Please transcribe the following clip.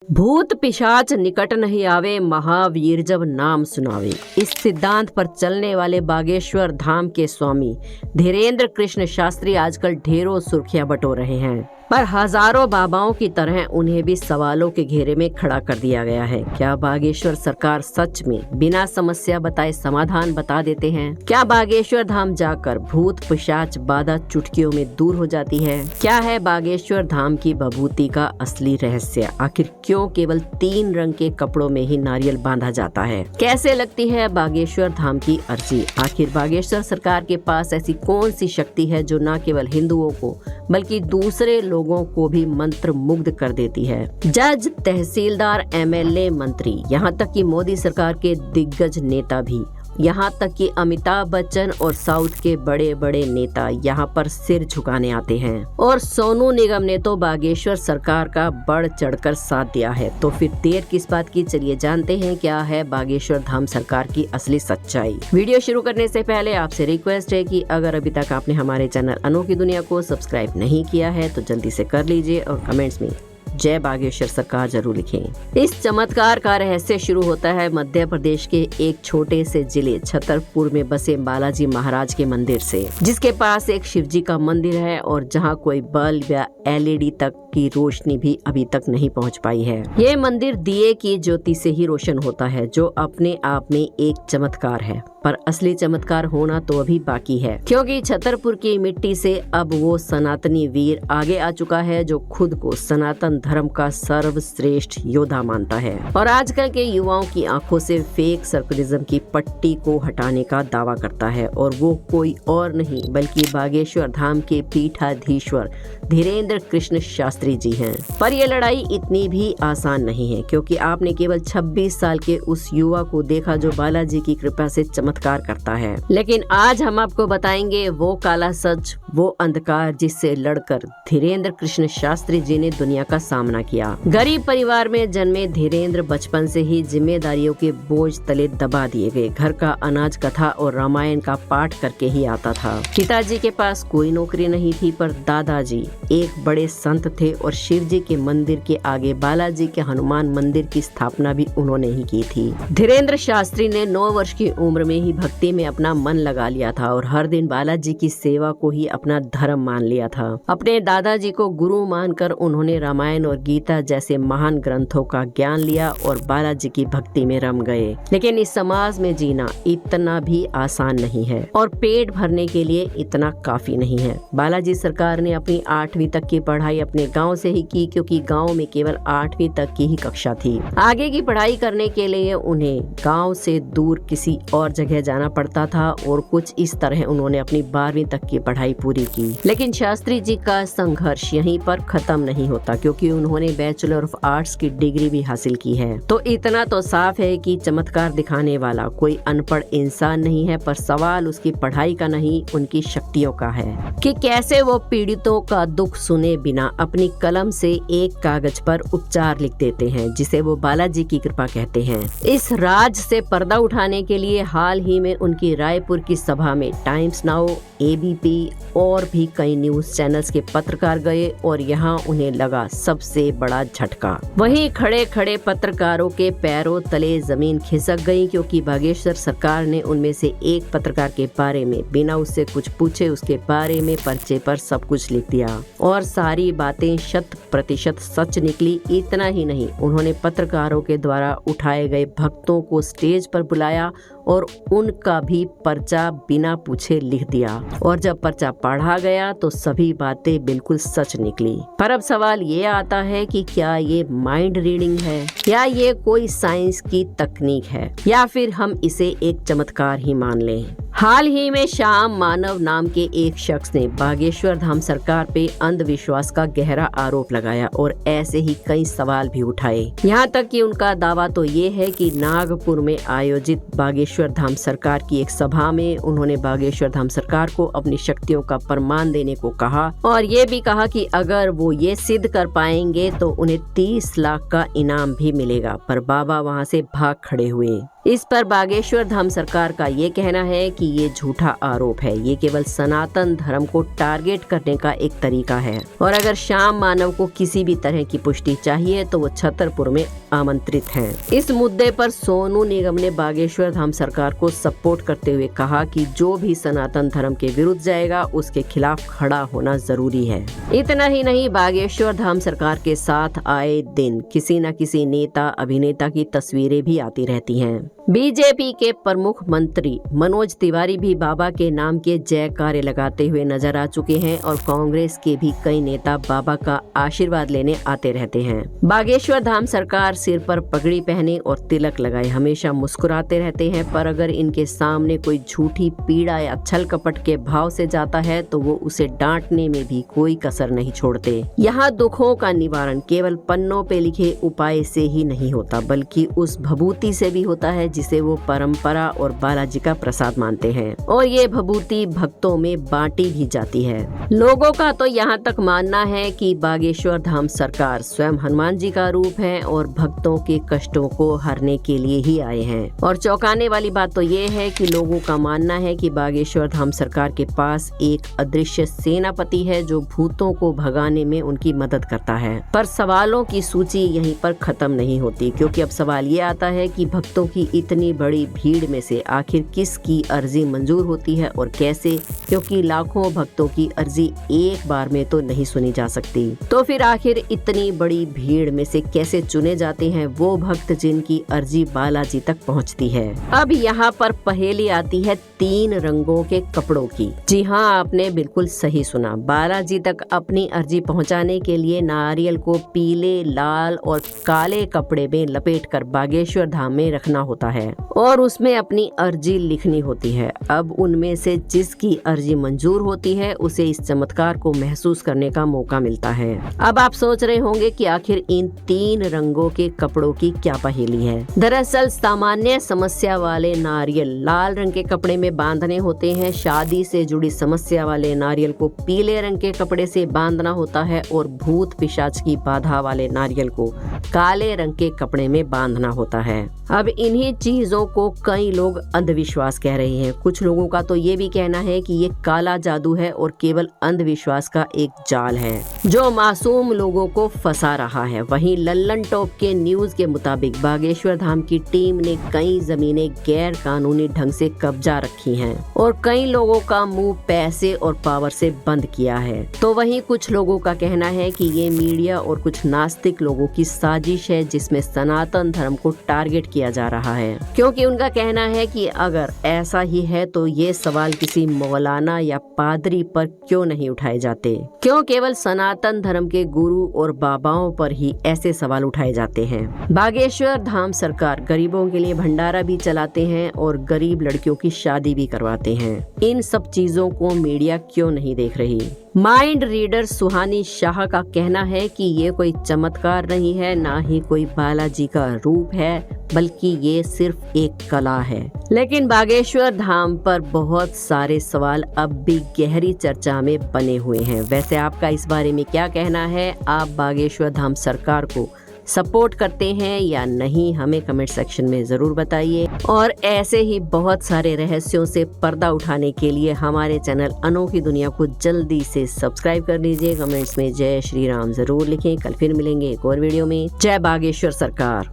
भूत पिशाच निकट नहीं आवे, महावीर जब नाम सुनावे। इस सिद्धांत पर चलने वाले बागेश्वर धाम के स्वामी धीरेन्द्र कृष्ण शास्त्री आजकल ढेरों सुर्खियां बटोर रहे हैं, पर हजारों बाबाओं की तरह उन्हें भी सवालों के घेरे में खड़ा कर दिया गया है। क्या बागेश्वर सरकार सच में बिना समस्या बताए समाधान बता देते हैं? क्या बागेश्वर धाम जाकर भूत पिशाच बाधा चुटकियों में दूर हो जाती है? क्या है बागेश्वर धाम की भभूति का असली रहस्य? आखिर क्यों केवल 3 रंग के कपड़ों में ही नारियल बांधा जाता है? कैसे लगती है बागेश्वर धाम की अर्जी? आखिर बागेश्वर सरकार के पास ऐसी कौन सी शक्ति है जो न केवल हिंदुओं को बल्कि दूसरे लोगों को भी मंत्र मुग्ध कर देती है? जज, तहसीलदार, एमएलए, मंत्री, यहाँ तक कि मोदी सरकार के दिग्गज नेता भी, यहाँ तक कि अमिताभ बच्चन और साउथ के बड़े बड़े नेता यहाँ पर सिर झुकाने आते हैं। और सोनू निगम ने तो बागेश्वर सरकार का बढ़ चढ़कर साथ दिया है। तो फिर देर किस बात की, चलिए जानते हैं क्या है बागेश्वर धाम सरकार की असली सच्चाई। वीडियो शुरू करने से पहले आपसे रिक्वेस्ट है कि अगर अभी तक आपने हमारे चैनल अनोखी दुनिया को सब्सक्राइब नहीं किया है तो जल्दी से कर लीजिए और कमेंट्स में जय बागेश्वर सरकार जरूर लिखें। इस चमत्कार का रहस्य शुरू होता है मध्य प्रदेश के एक छोटे से जिले छतरपुर में बसे बालाजी महाराज के मंदिर से, जिसके पास एक शिवजी का मंदिर है और जहां कोई बल्ब या एलईडी तक की रोशनी भी अभी तक नहीं पहुंच पाई है। ये मंदिर दिए की ज्योति से ही रोशन होता है, जो अपने आप में एक चमत्कार है। पर असली चमत्कार होना तो अभी बाकी है, क्योंकि छतरपुर की मिट्टी से अब वो सनातनी वीर आगे आ चुका है जो खुद को सनातन धर्म का सर्वश्रेष्ठ योद्धा मानता है और आजकल के युवाओं की आंखों से फेक सर्कुलरिज्म की पट्टी को हटाने का दावा करता है। और वो कोई और नहीं बल्कि बागेश्वर धाम के पीठाधीश्वर धीरेन्द्र कृष्ण शास्त्री जी हैं। पर ये लड़ाई इतनी भी आसान नहीं है, क्योंकि आपने केवल 26 साल के उस युवा को देखा जो बालाजी की कृपा से चमत्कार करता है। लेकिन आज हम आपको बताएंगे वो काला सच, वो अंधकार जिससे लड़कर धीरेन्द्र कृष्ण शास्त्री जी ने दुनिया का सामना किया। गरीब परिवार में जन्मे धीरेन्द्र बचपन से ही जिम्मेदारियों के बोझ तले दबा दिए गए। घर का अनाज कथा और रामायण का पाठ करके ही आता था। पिताजी के पास कोई नौकरी नहीं थी, पर दादाजी एक बड़े संत थे और शिव जी के मंदिर के आगे बालाजी के हनुमान मंदिर की स्थापना भी उन्होंने ही की थी। धीरेन्द्र शास्त्री ने 9 वर्ष की उम्र में ही भक्ति में अपना मन लगा लिया था और हर दिन बालाजी की सेवा को ही अपना धर्म मान लिया था। अपने दादाजी को गुरु मानकर उन्होंने रामायण और गीता जैसे महान ग्रंथों का ज्ञान लिया और बालाजी की भक्ति में रम गए। लेकिन इस समाज में जीना इतना भी आसान नहीं है और पेट भरने के लिए इतना काफी नहीं है। बालाजी सरकार ने अपनी 8वीं तक की पढ़ाई अपने गांव से ही की, क्योंकि गांव में केवल 8वीं तक की ही कक्षा थी। आगे की पढ़ाई करने के लिए उन्हें गांव से दूर किसी और जगह जाना पड़ता था और कुछ इस तरह उन्होंने अपनी 12वीं तक की पढ़ाई पूरी की। लेकिन शास्त्री जी का संघर्ष यहीं पर खत्म नहीं होता, क्योंकि उन्होंने बैचलर ऑफ आर्ट्स की डिग्री भी हासिल की है। तो इतना तो साफ है कि चमत्कार दिखाने वाला कोई अनपढ़ इंसान नहीं है, पर सवाल उसकी पढ़ाई का नहीं, उनकी शक्तियों का है कि कैसे वो पीड़ितों का दुख सुने बिना अपनी कलम से एक कागज पर उपचार लिख देते हैं, जिसे वो बालाजी की कृपा कहते हैं। इस राज से पर्दा उठाने के लिए हाल ही में उनकी रायपुर की सभा में टाइम्स नाउ, एबीपी और भी कई न्यूज चैनल्स के पत्रकार गए और यहाँ उन्हें लगा सबसे बड़ा झटका। वहीं खड़े खड़े पत्रकारों के पैरों तले जमीन खिसक गई, क्योंकि बागेश्वर सरकार ने उनमें से एक पत्रकार के बारे में बिना उससे कुछ पूछे उसके बारे में पर्चे पर सब कुछ लिख दिया और सारी बातें 100% सच निकली। इतना ही नहीं, उन्होंने पत्रकारों के द्वारा उठाए गए भक्तों को स्टेज पर बुलाया और उनका भी पर्चा बिना पूछे लिख दिया। और जब पर्चा पढ़ा गया तो सभी बातें बिल्कुल सच निकली। पर अब सवाल ये आता है कि क्या ये माइंड रीडिंग है, या ये कोई साइंस की तकनीक है, या फिर हम इसे एक चमत्कार ही मान लें। हाल ही में श्याम मानव नाम के एक शख्स ने बागेश्वर धाम सरकार पे अंधविश्वास का गहरा आरोप लगाया और ऐसे ही कई सवाल भी उठाए। यहाँ तक कि उनका दावा तो ये है कि नागपुर में आयोजित बागेश्वर धाम सरकार की एक सभा में उन्होंने बागेश्वर धाम सरकार को अपनी शक्तियों का प्रमाण देने को कहा और ये भी कहा कि अगर वो ये सिद्ध कर पाएंगे तो उन्हें 30 लाख का इनाम भी मिलेगा। पर बाबा वहाँ से भाग खड़े हुए। इस पर बागेश्वर धाम सरकार का ये कहना है कि ये झूठा आरोप है, ये केवल सनातन धर्म को टारगेट करने का एक तरीका है और अगर श्याम मानव को किसी भी तरह की पुष्टि चाहिए तो वो छतरपुर में आमंत्रित हैं। इस मुद्दे पर सोनू निगम ने बागेश्वर धाम सरकार को सपोर्ट करते हुए कहा कि जो भी सनातन धर्म के विरुद्ध जाएगा उसके खिलाफ खड़ा होना जरूरी है। इतना ही नहीं, बागेश्वर धाम सरकार के साथ आए दिन किसी न किसी नेता अभिनेता की तस्वीरें भी आती रहती हैं। बीजेपी के प्रमुख मंत्री मनोज तिवारी भी बाबा के नाम के जयकारे लगाते हुए नजर आ चुके हैं और कांग्रेस के भी कई नेता बाबा का आशीर्वाद लेने आते रहते हैं। बागेश्वर धाम सरकार सिर पर पगड़ी पहने और तिलक लगाए हमेशा मुस्कुराते रहते हैं, पर अगर इनके सामने कोई झूठी पीड़ा या छल कपट के भाव से जाता है तो वो उसे डांटने में भी कोई कसर नहीं छोड़ते। यहाँ दुखों का निवारण केवल पन्नों पे लिखे उपाय से ही नहीं होता, बल्कि उस भभूति से भी होता है जिसे वो परंपरा और बालाजी का प्रसाद मानते हैं और ये भभूति भक्तों में बांटी भी जाती है। लोगों का तो यहाँ तक मानना है कि बागेश्वर धाम सरकार स्वयं हनुमान जी का रूप है और भक्तों के कष्टों को हरने के लिए ही आए हैं। और चौंकाने वाली बात तो ये है कि लोगों का मानना है कि बागेश्वर धाम सरकार के पास एक अदृश्य सेनापति है जो भूतों को भगाने में उनकी मदद करता है। पर सवालों की सूची यहीं पर खत्म नहीं होती, क्योंकि अब सवाल ये आता है कि भक्तों की इतनी बड़ी भीड़ में से आखिर किसकी अर्जी मंजूर होती है और कैसे, क्योंकि लाखों भक्तों की अर्जी एक बार में तो नहीं सुनी जा सकती। तो फिर आखिर इतनी बड़ी भीड़ में से कैसे चुने जाते हैं वो भक्त जिनकी अर्जी बालाजी तक पहुंचती है। अब यहाँ पर पहेली आती है 3 रंगों के कपड़ों की। जी हाँ, आपने बिल्कुल सही सुना। बालाजी तक अपनी अर्जी पहुँचाने के लिए नारियल को पीले, लाल और काले कपड़े में लपेटकर बागेश्वर धाम में रखना होता है और उसमें अपनी अर्जी लिखनी होती है। अब उनमें से जिसकी अर्जी मंजूर होती है उसे इस चमत्कार को महसूस करने का मौका मिलता है। अब आप सोच रहे होंगे कि आखिर इन 3 रंगों के कपड़ों की क्या पहेली है। दरअसल सामान्य समस्या वाले नारियल लाल रंग के कपड़े में बांधने होते हैं, शादी से जुड़ी समस्या वाले नारियल को पीले रंग के कपड़े से बांधना होता है और भूत पिशाच की बाधा वाले नारियल को काले रंग के कपड़े में बांधना होता है। अब इन्हीं चीजों को कई लोग अंधविश्वास कह रहे हैं। कुछ लोगों का तो ये भी कहना है कि ये काला जादू है और केवल अंधविश्वास का एक जाल है जो मासूम लोगों को फंसा रहा है। वहीं लल्लन टॉप के न्यूज के मुताबिक बागेश्वर धाम की टीम ने कई जमीनें गैर कानूनी ढंग से कब्जा रखी हैं और कई लोगों का मुंह पैसे और पावर से बंद किया है। तो वहीं कुछ लोगों का कहना है कि ये मीडिया और कुछ नास्तिक लोगों की साजिश है जिसमें सनातन धर्म को टारगेट किया जा रहा है, क्योंकि उनका कहना है कि अगर ऐसा ही है तो ये सवाल किसी मौलाना या पादरी पर क्यों नहीं उठाए जाते, क्यों केवल सनातन धर्म के गुरु और बाबाओं पर ही ऐसे सवाल उठाए जाते हैं। बागेश्वर धाम सरकार गरीबों के लिए भंडारा भी चलाते हैं और गरीब लड़कियों की शादी भी करवाते हैं। इन सब चीजों को मीडिया क्यों नहीं देख रही। माइंड रीडर सुहानी शाह का कहना है कि ये कोई चमत्कार नहीं है, ना ही कोई बालाजी का रूप है, बल्कि ये सिर्फ एक कला है। लेकिन बागेश्वर धाम पर बहुत सारे सवाल अब भी गहरी चर्चा में बने हुए हैं। वैसे आपका इस बारे में क्या कहना है? आप बागेश्वर धाम सरकार को सपोर्ट करते हैं या नहीं, हमें कमेंट सेक्शन में जरूर बताइए। और ऐसे ही बहुत सारे रहस्यों से पर्दा उठाने के लिए हमारे चैनल अनोखी दुनिया को जल्दी से सब्सक्राइब कर लीजिए। कमेंट्स में जय श्री राम जरूर लिखें। कल फिर मिलेंगे एक और वीडियो में। जय बागेश्वर सरकार।